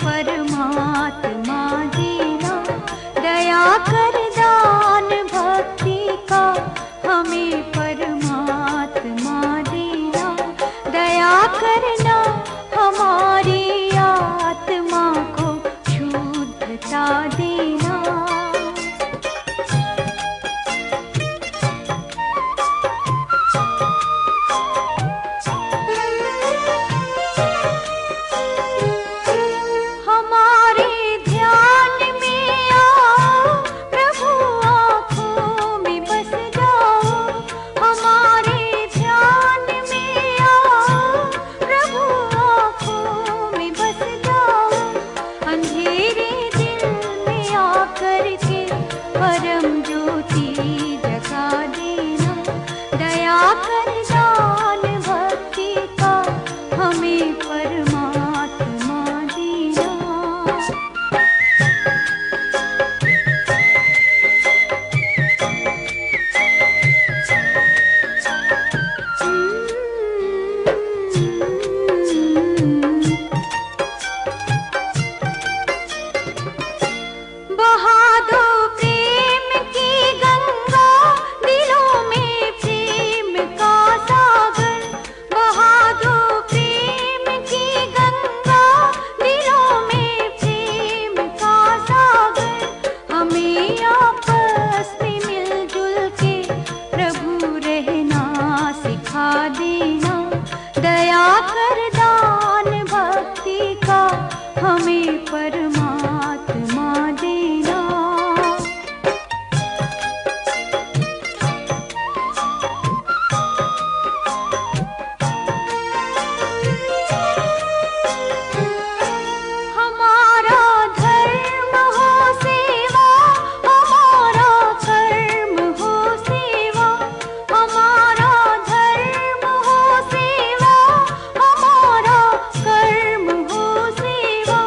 परमात्मा देना, दया कर दान भक्ति का हमें परमात्मा देना, दया करना हमारी आत्मा को शुद्धता देना। परम ज्योति जगा देना, दया कर दान भक्ति का हमें परमात्मा देना। दया कर दान भक्ति का हमें परमात्मा देना। हमारा धर्म हो सेवा, हमारा कर्म हो सेवा, हमारा धर्म हो सेवा, हमारा कर्म हो सेवा,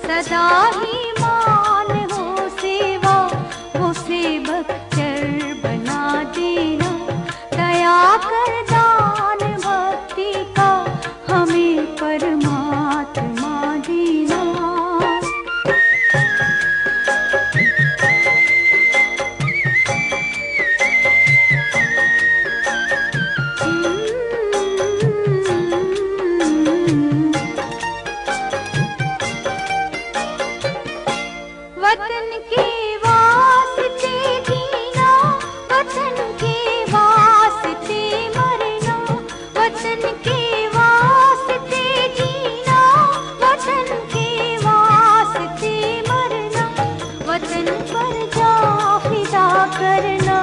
सदा ही मान हो सेवा, वो सेवक चर बना देना, दया कर दान भक्ति का हमें परमात्मा देना। वतन के वास्ते जीना, वतन के वास्ते मरना, वतन के वास्ते जीना, वतन के वास्ते मरना, वतन पर जा फिदा करना,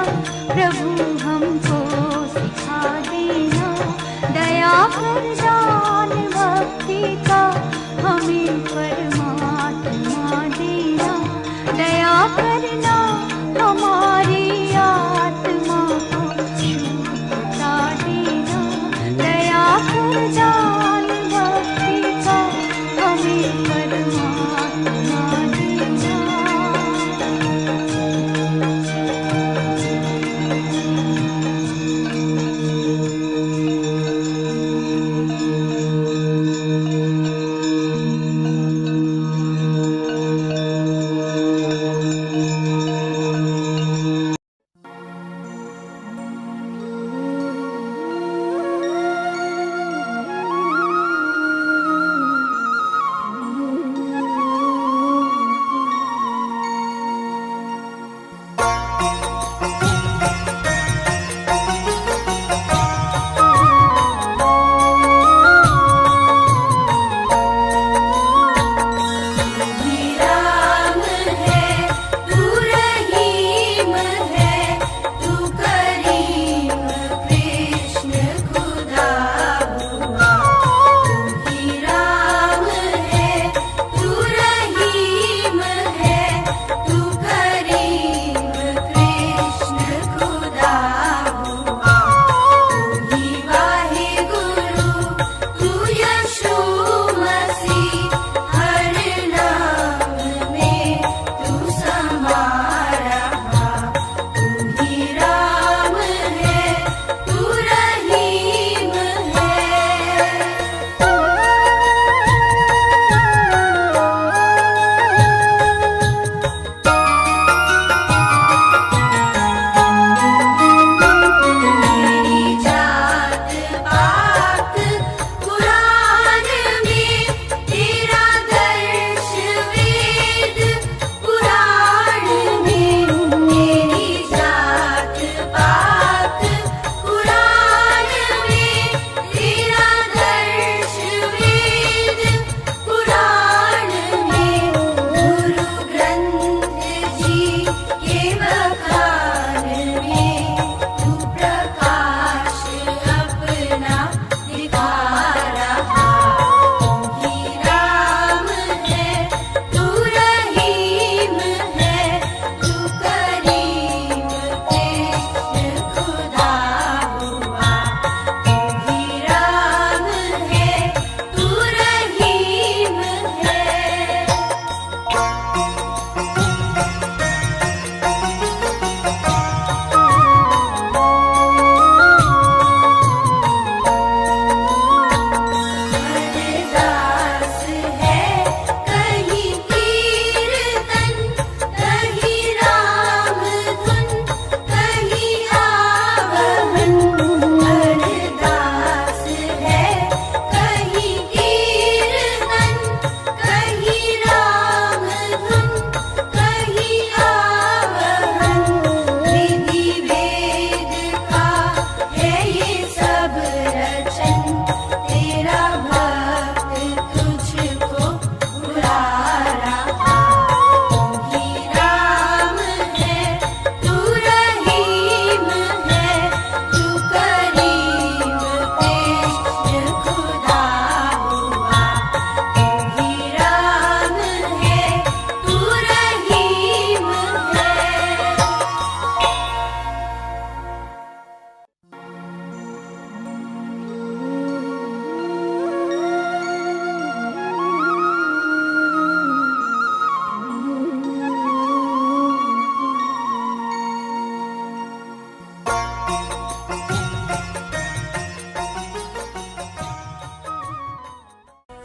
प्रभु हमको सिखा देना, दया कर दान भक्ति का हमें परमात्मा देना, दया करना हमारी आत्मा को शुद्धता देना, दया कर दान भक्ति का हमें परमात्मा देना।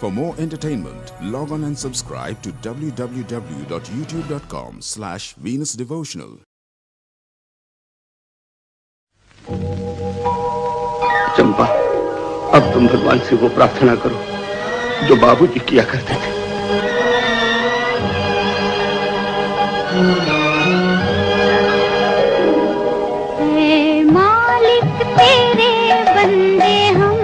For more entertainment, log on and subscribe to www.youtube.com/venusdevotional. चंपा, अब तुम भगवान से वो प्रार्थना करो जो बाबूजी किया करते थे। हे मालिक तेरे बंदे हम,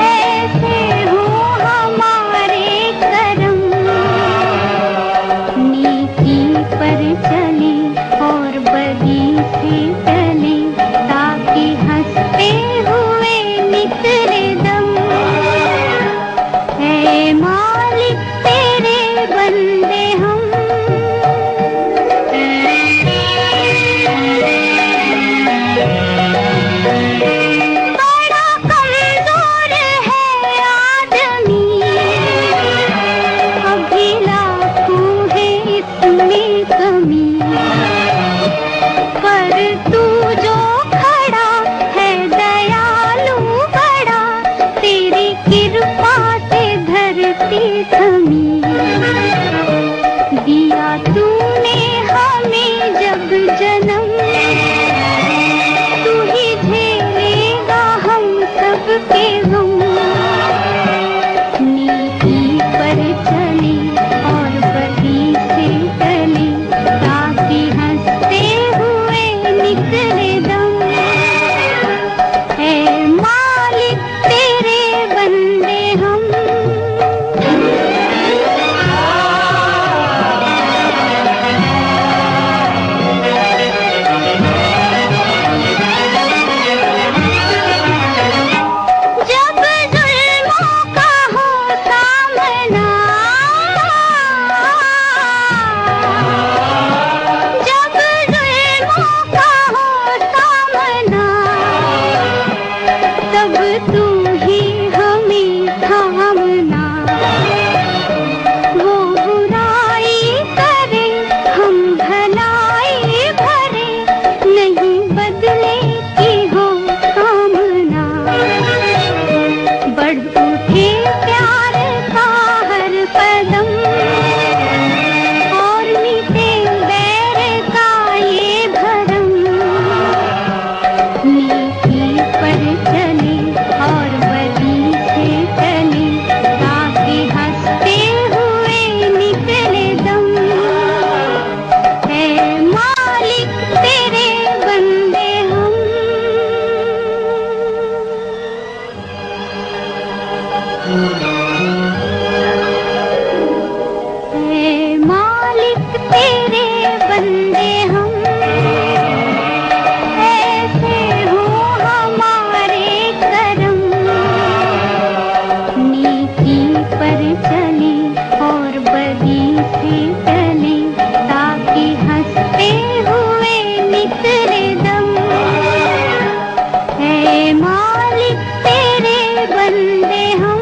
ऐसे हो हमारे करम, नेकी पर चले और बदी से टले, ताकि हंसते हुए निकले दम। हे मालिक तेरे बंदे हम, बड़ा कमजोर है आदमी, अभी लाखों है इसमें कमी, पर तू जो खड़ा है दयालु बड़ा, तेरी कृपा से धरती थमी। दिया तूने हमें जब जन्म, तू ही झेलेगा हम सबके गम। नीति पर चले और बदी से टले, ताकि हंसते हुए निकले दम। हे मालिक तेरे बंदे हम, जब जुल्मों का हो सामना, जब जुल्मों का हो सामना, तब तू ही हमें थामना। वो बुराई करे हम भलाई भरे, नहीं बदले की हो कामना। बढ़ उठे प्यार का हर कदम, और मिटे बैर का ये भरम। नीति पर चले और बदी से टले, ताकि हंसते हुए निकले दम। हे मालिक तेरे बंदे हम, हे मालिक तेरे बंदे हम, ऐसे हो हमारे करम। नीति पर चले और बदी से टले, ताकि हंसते हुए निकले दम। हे मालिक तेरे बंदे हम,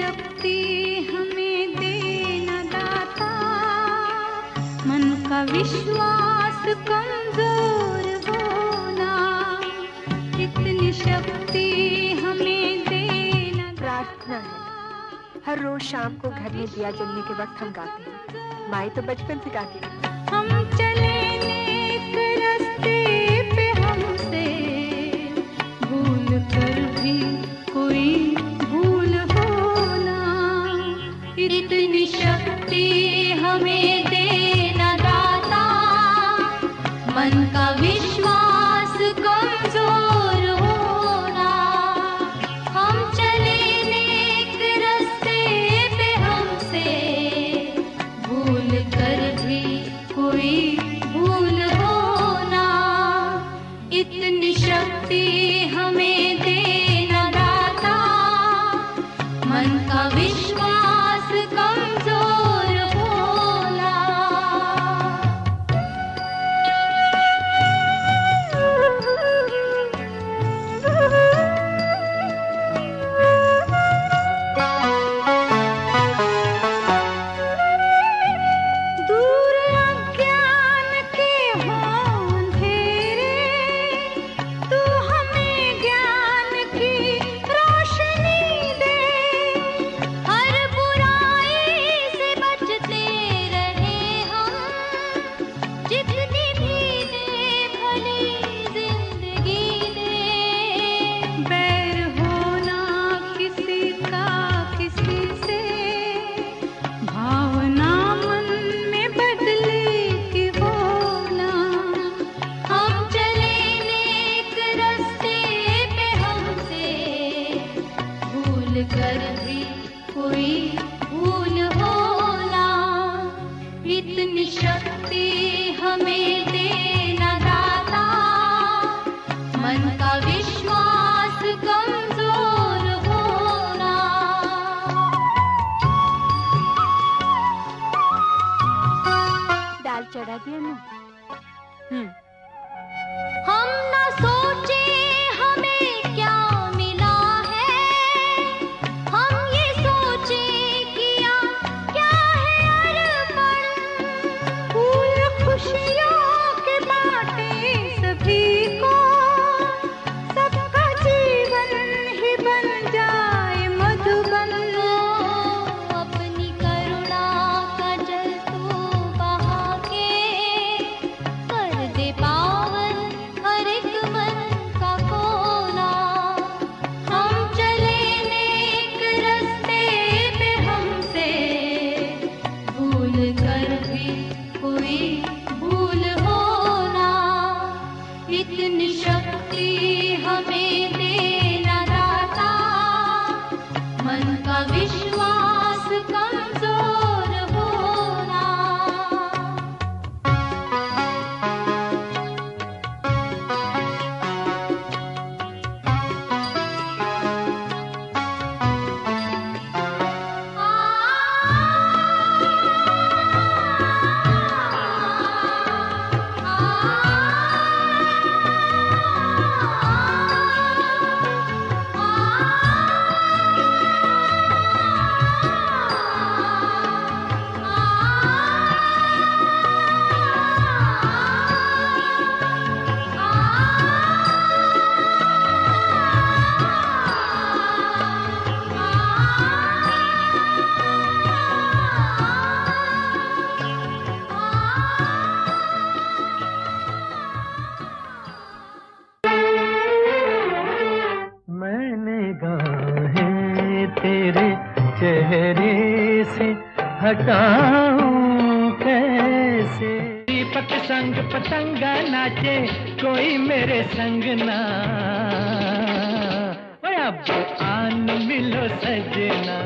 शक्ति हमें देना दाता, मन का विश्वास कमजोर होना, इतनी शक्ति हमें देना। प्रार्थना है, हर रोज शाम को घर में दिया जलने के वक्त हम गाते हैं। माई तो बचपन से गाती है। हम चले नेक रास्ते पे, हमसे भूल कर भी कोई भूल होना, इतनी शक्ति हमें देना दाता, मन का विश्वास कमजोर होना। हम चले नेक रास्ते पे, हमसे भूल कर भी कोई भूल होना, इतनी शक्ति हमें देना दाता, मन का विश्वास कमजोर होना। दूर अज्ञान के हों अंधेरे, तू हमें ज्ञान की रोशनी दे, हर बुराई से बचते रहे हम, जितनी भी दे भली जिंदगी दे। बैर होना किसी का किसी से, भावना मन में बदले की होना। हम चले नेक रास्ते पे, हमसे भूल कर भी कोई भूल होना, इतनी शक्ति हमें देना दाता, मन का विश्वास कमजोर होना। दाल चढ़ा दिया ना? हम न सोचे हमें क्या मिला है, हम ये सोचे किया क्या है अर्पण। फूल खुशियों के बांटे सभी को, सबका जीवन ही बन जाए मधुबन। अपनी करुणा का जल तू बहा के, कर दे पावन हर एक मन का कोना। हम चले नेक रास्ते पे, हमसे भूल कर भी कोई भूल होना, इतनी शक्ति हमें देना दाता, मन का विश्वास कमजोर होना। मैंने गाहें तेरे चेहरे से हटाऊं कैसे? दीपक संग पतंगा नाचे, कोई मेरे संग ना। ओए अब आन मिलो सजना।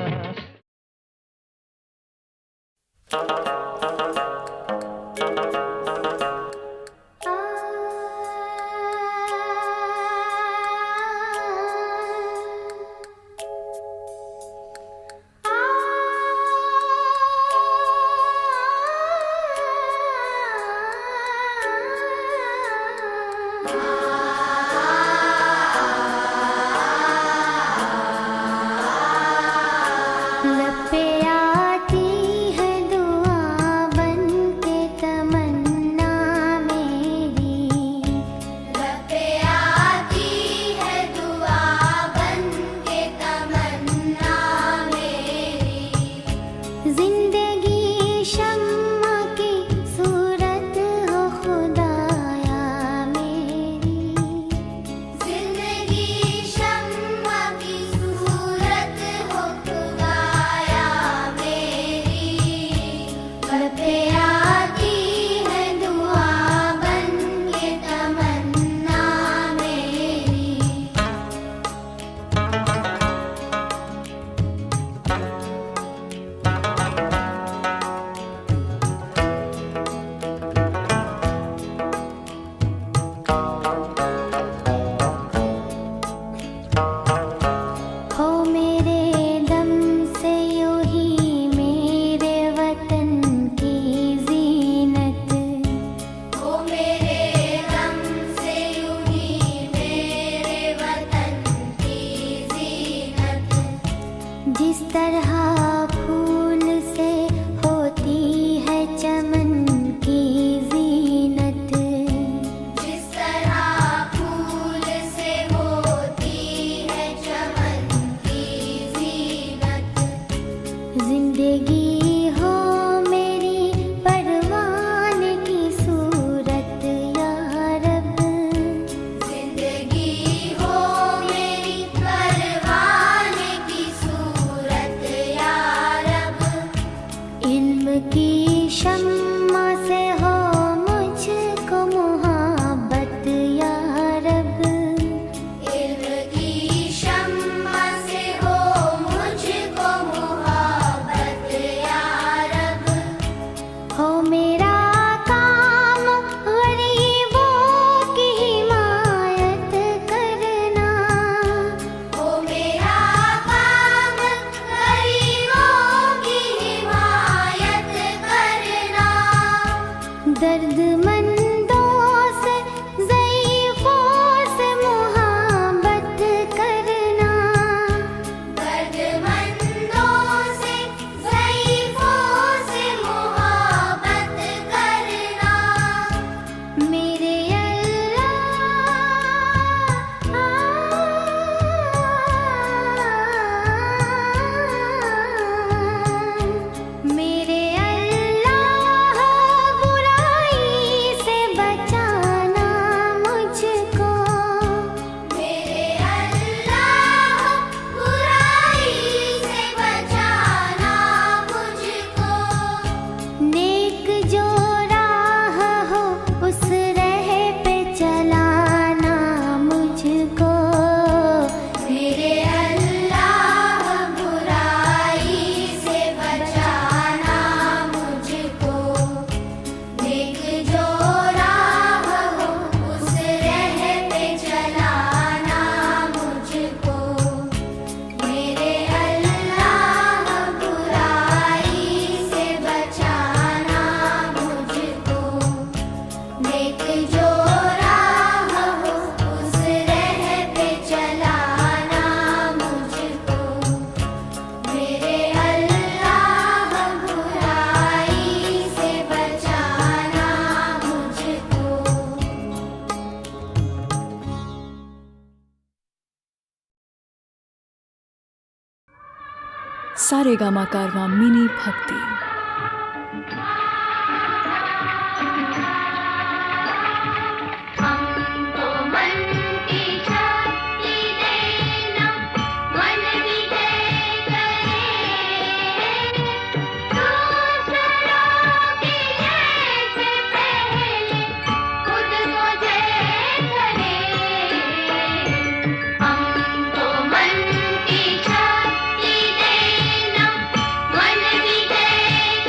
जिंदगी शम्मा की सूरत हो खुदाया मेरी, जिंदगी शम्मा की सूरत हो खुदाया मेरी, घर पे आती है दुआ बन के तमन्ना मेरी। हो मेरे दम से यूं ही मेरे वतन की जीनत, हो मेरे दम से यूं ही मेरे वतन की जीनत, जिस तरह फूल से होती है चमन की जीनत, जिस तरह फूल से होती है चमन की जीनत, जिंदगी हो मेरी परवान की सूरत या रब, जिंदगी हो मेरी परवान की सूरत या रब, इल्म की शम्मा से हो मुझको मोहब्बत या रब, इल्म की शम्मा से हो मुझको मोहब्बत या रब, हो मेरा काम गरीबों की हिमायत करना, हो मेरा काम गरीबों की हिमायत करना, दर्दमंदों से ज़ईफ़ों से मोहब्बत करना, दर्दमंदों से ज़ईफ़ों से मोहब्बत करना, मेरे अल्लाह, मेरे अल्लाह बुराई से बचाना मुझको, मेरे अल्लाह बुराई से बचाना मुझको, नेक जो राह हो उस राह पे चलाना मुझको, मेरे अल्लाह बुराई से बचाना मुझको, नेक जो राह हो उस राह पे चलाना मुझको, मेरे अल्लाह बुराई से बचाना मुझको, नेक जो राह हो उस राह पे चलाना मुझको, मेरे अल्लाह बुराई से बचाना मुझको। सारेगामा कारवां मिनी भक्ति। हमको मन की शक्ति देना, मन विजय करे, दूसरों की जय से पहले खुद को जय करे। हमको मन की शक्ति देना, मन विजय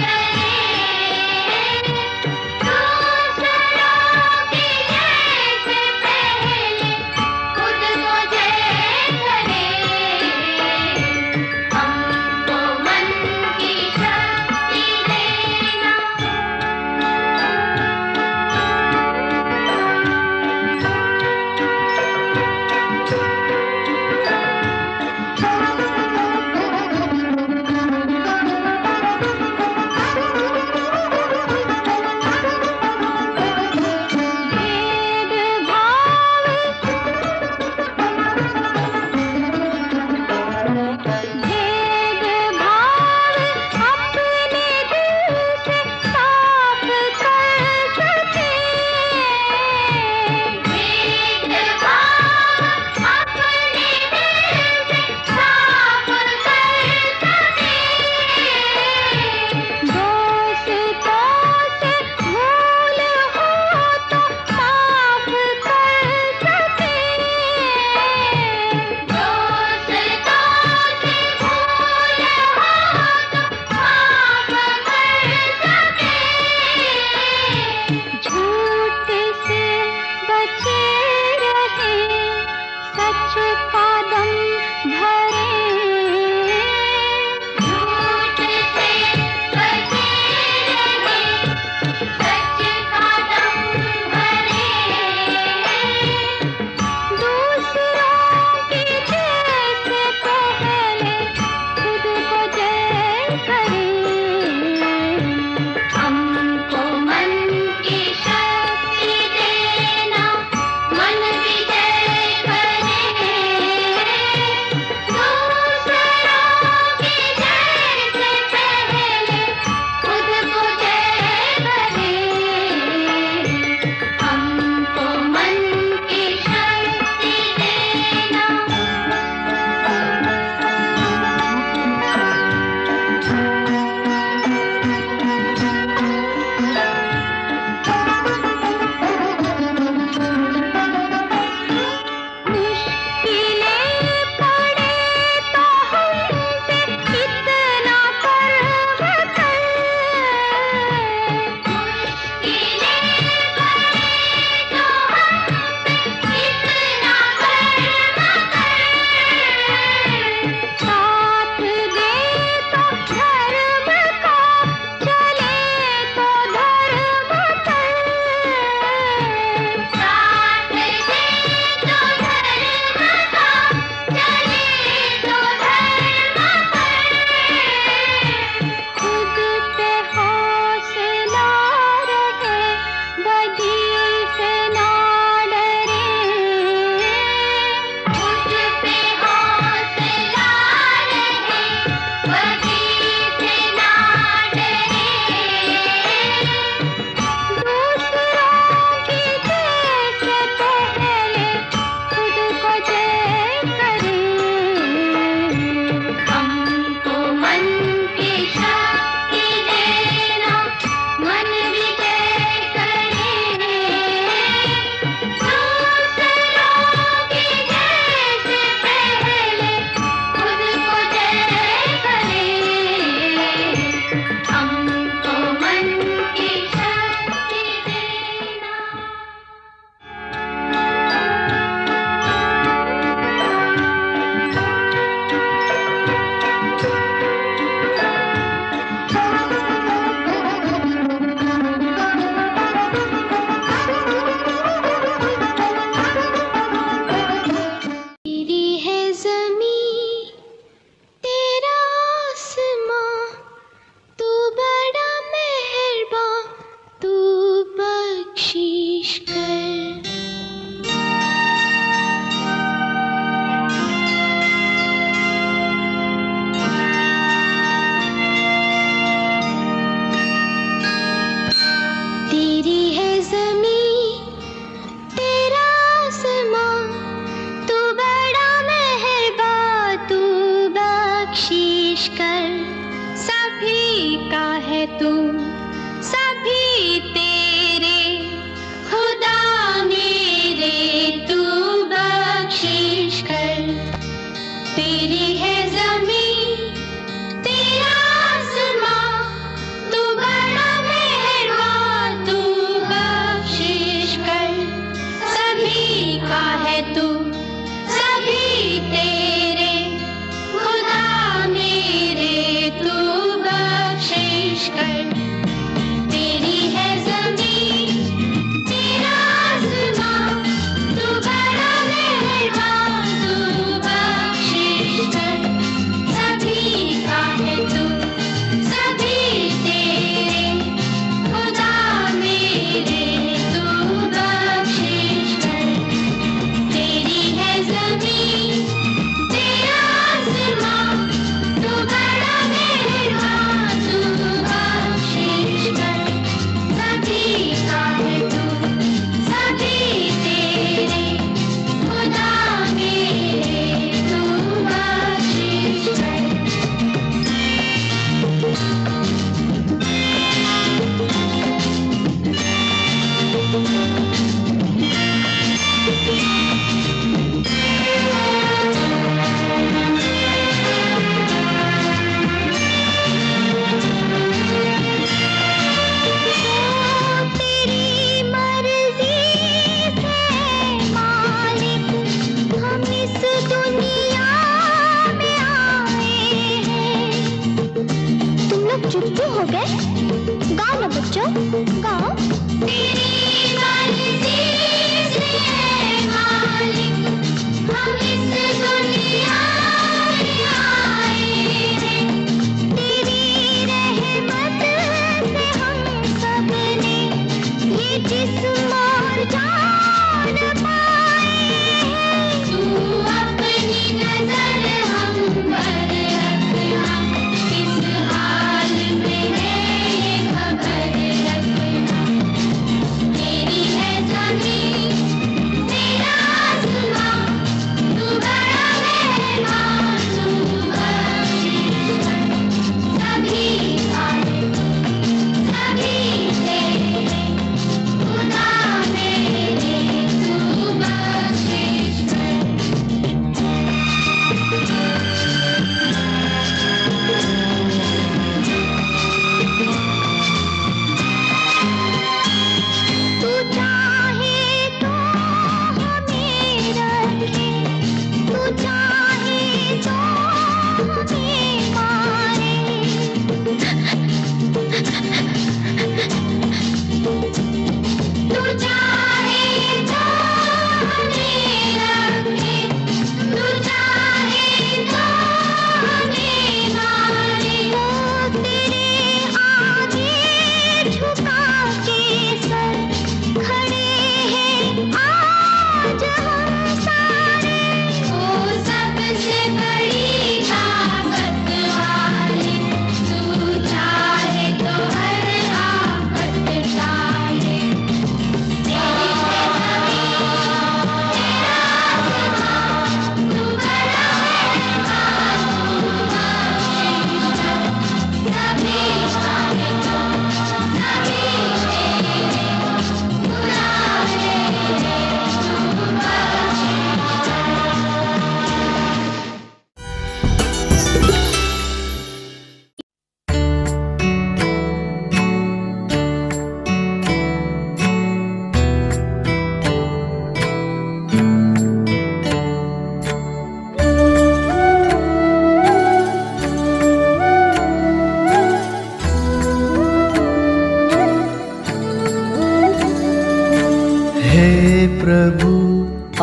प्रभु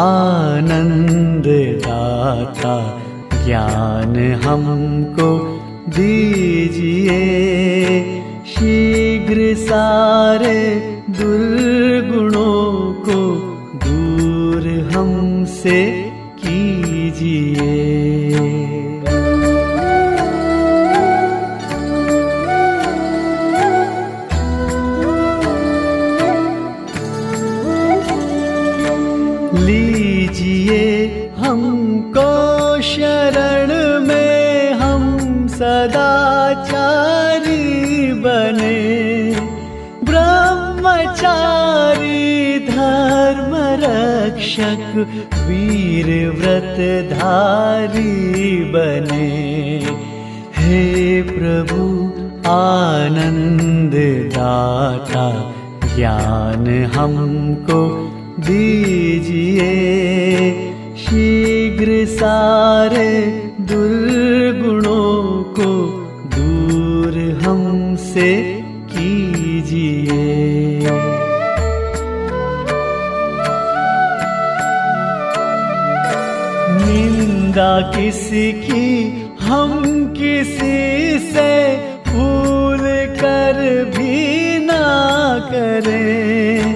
आनंद दाता ज्ञान हमको दीजिए, शीघ्र सारे दुर्गुणों को दूर हमसे कीजिए। लीजिए हमको शरण में, हम सदाचारी बने, ब्रह्मचारी धर्म रक्षक वीर व्रतधारी बने। हे प्रभु आनंद दाता ज्ञान हमको दीजिए, शीघ्र सारे दुर्गुणों को दूर हमसे हमसे कीजिए। निंदा किसी की हम किसी से भूल कर भी ना करें,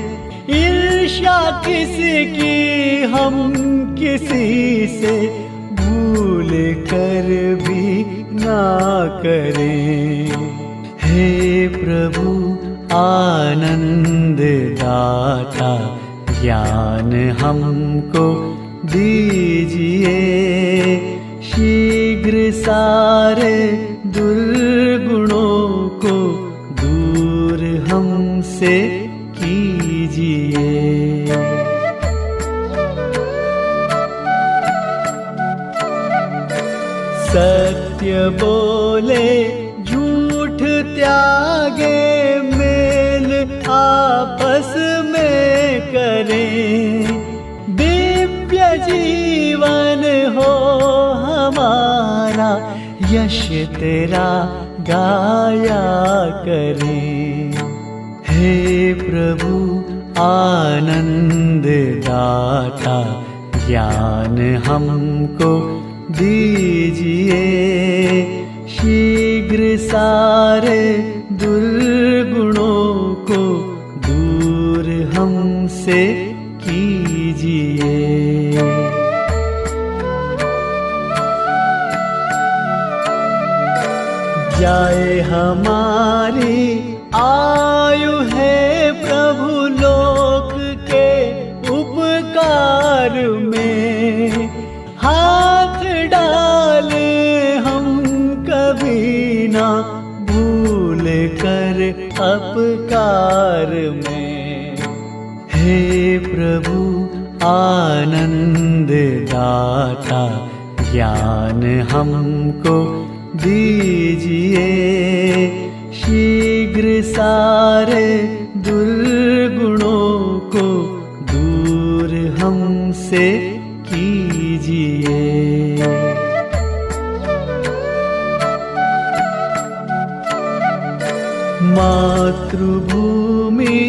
ईर्ष्या किसी की हम किसी से भूल कर भी ना करें। हे प्रभु आनंद दाता ज्ञान हमको दीजिए, शीघ्र सारे दुर्गुणों को दूर हमसे कीजिए। सत्य बोले झूठ त्यागे, मेल आपस में करें, दिव्य जीवन हो हमारा, यश तेरा गाया करें। हे प्रभु आनंद दाता ज्ञान हमको दीजिए, शीघ्र सारे दुर्गुणों को दूर हमसे कीजिए। जाए हमारी आयु है प्रभु लोक के उपकार में, हाथ डाले हम कभी ना भूल कर अपकार में। हे प्रभु आनंद दाता ज्ञान हमको दीजिए, शीघ्र सारे दुर्गुणों को दूर हमसे कीजिए। मातृभूमि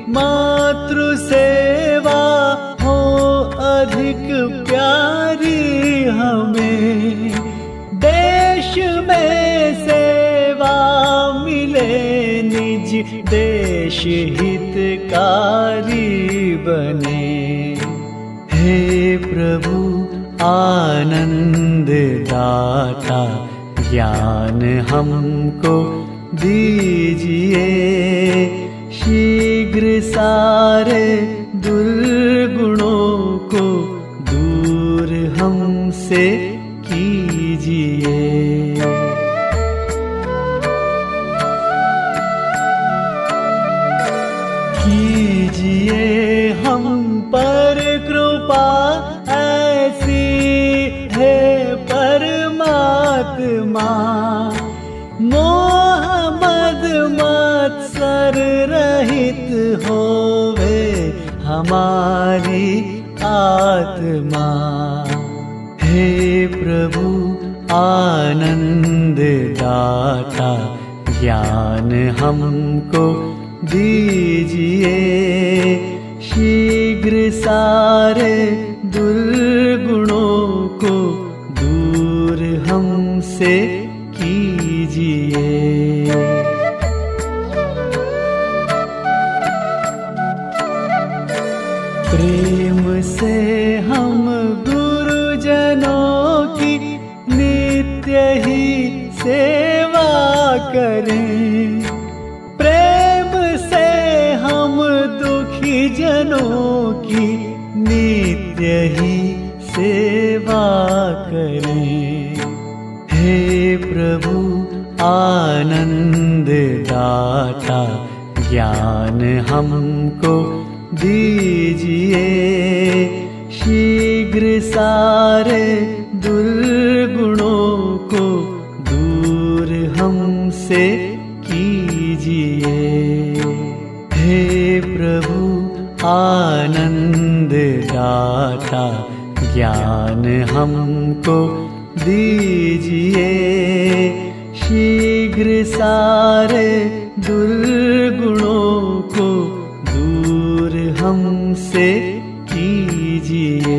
मातृ सेवा हो अधिक प्यारी हमें, देश में सेवा मिले निज देश हितकारी बने। हे प्रभु आनंद दाता ज्ञान हमको दीजिए, शीघ्र सारे दुर्गुणों को दूर हमसे कीजिए। कीजिए हम पर कृपा ऐसी है परमात्मा, मोहम्मद मत्सर रहित होवे हमारी आत्मा। हे प्रभु आनंद दाता ज्ञान हमको दीजिए, शीघ्र सारे दुर्गुणों को दूर हमसे कीजिए। प्रेम से हम गुरुजनों की नित्य ही सेवा करें, प्रेम से हम दुखी जनों की नित्य ही सेवा करें। हे प्रभु आनंद दाता ज्ञान हमको दीजिए, शीघ्र सारे दुर्गुणों को दूर हमसे कीजिए। हे प्रभु आनंद दाता ज्ञान हमको दीजिए, शीघ्र शीघ्र सारे दुर्गुणों को दूर हमसे कीजिए।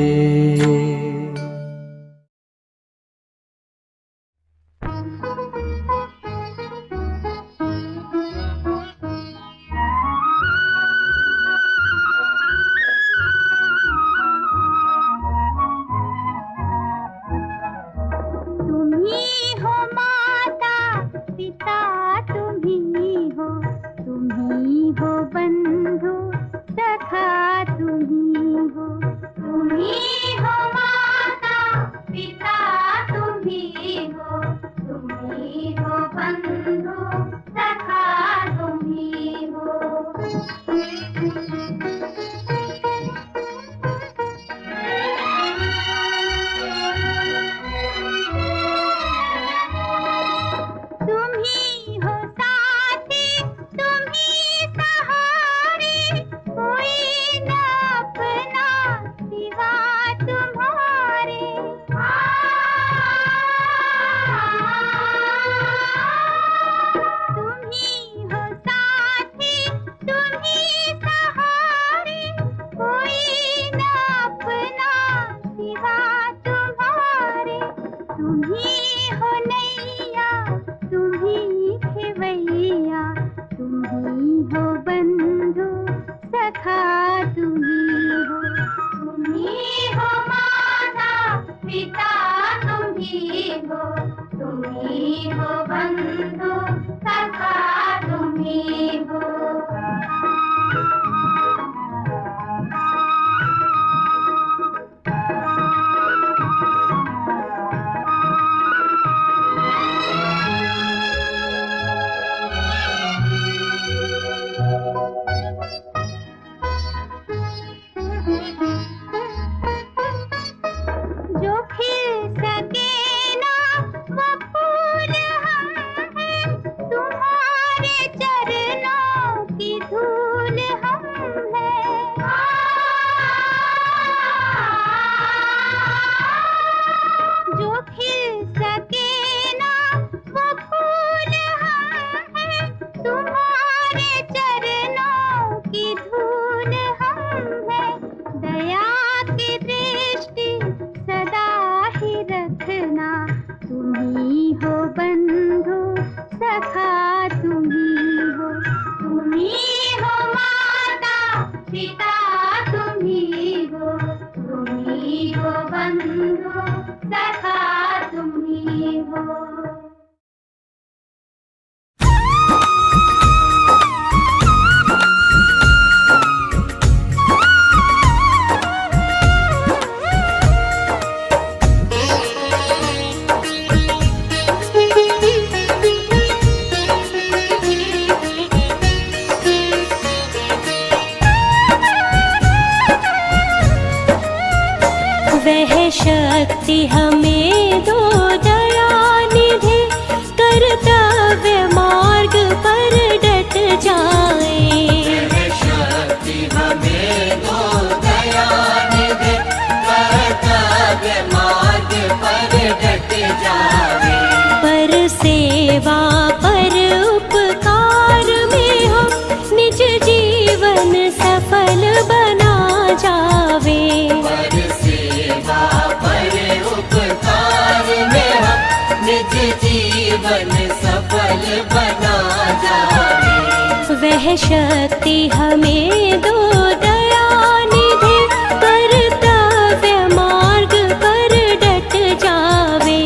वह शक्ति हमें दो दयानिधि, कर्तव्य मार्ग पर डट जाए। वह शक्ति हमें दो दयानिधि, कर्तव्य मार्ग पर डट जाए। पर सेवा पर उपकार में हम निज जीवन सफल बना जावे। निज जीवन सफल बना जाए। वह शक्ति हमें दो दयानिधि, कर्तव्य मार्ग पर डट जावे।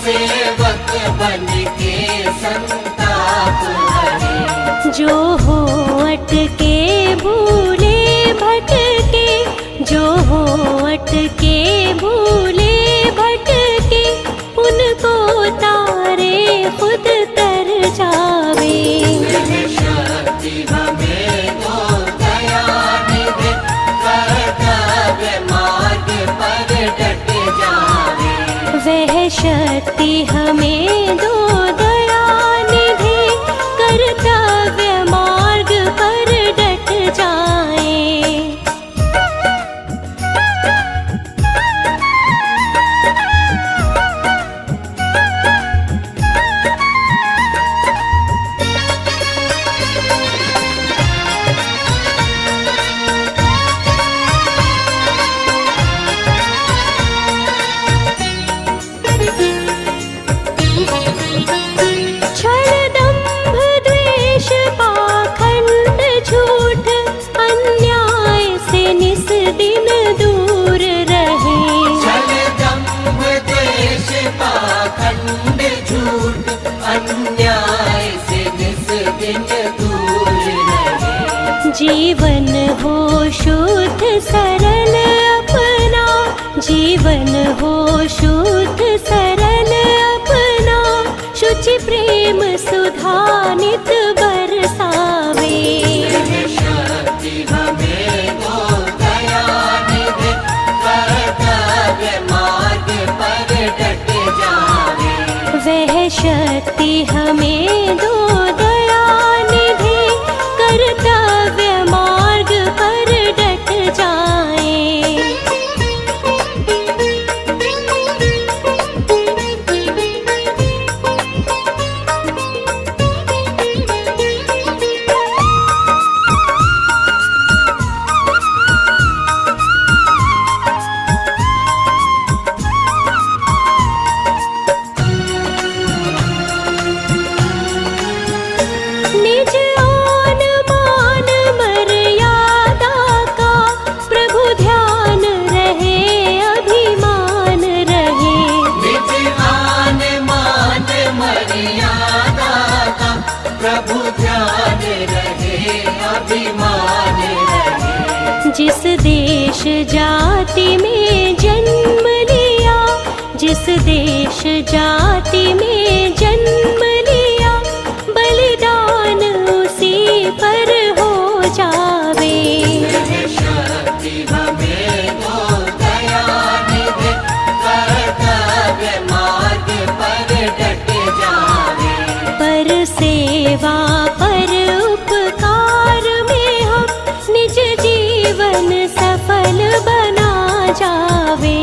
सेवक बन के संताप हरे। जो हो अटके भूले भटके शक्ति हमें दो दया निधि, कर्तव्य मार्ग पर डट जाए। छल दंभ द्वेष पाखंड झूठ, अन्याय से निस दिन दूर रहे। छल दंभ द्वेष पाखंड झूठ, अन्याय से निस दिन दूर रहे। जीवन हो शुद्ध सरल अपना, जीवन हो शुद्ध सरल अपना, शुचि प्रेम सुधा नित बरसावे। शक्ति हमें दो दया निधि, कर्तव्य मार्ग पर डट जावे। वह शक्ति हमें दो दया निधि, कर्तव्य मार्ग पर डट जाए। निज आन मान मर्यादा का प्रभु ध्यान रहे, अभिमान रहे। निज आन मान मर्यादा का प्रभु ध्यान रहे, अभिमान रहे। जिस देश जाति में जन्म लिया, जिस देश जाति में जन्म लिया, बलिदान उसी पर हो जावे। शक्ति हमें दो दया निधि, कर्तव्य मार्ग पर डट जावे। पर सेवा पर उपकार में हम निज जीवन सफल बना जावे।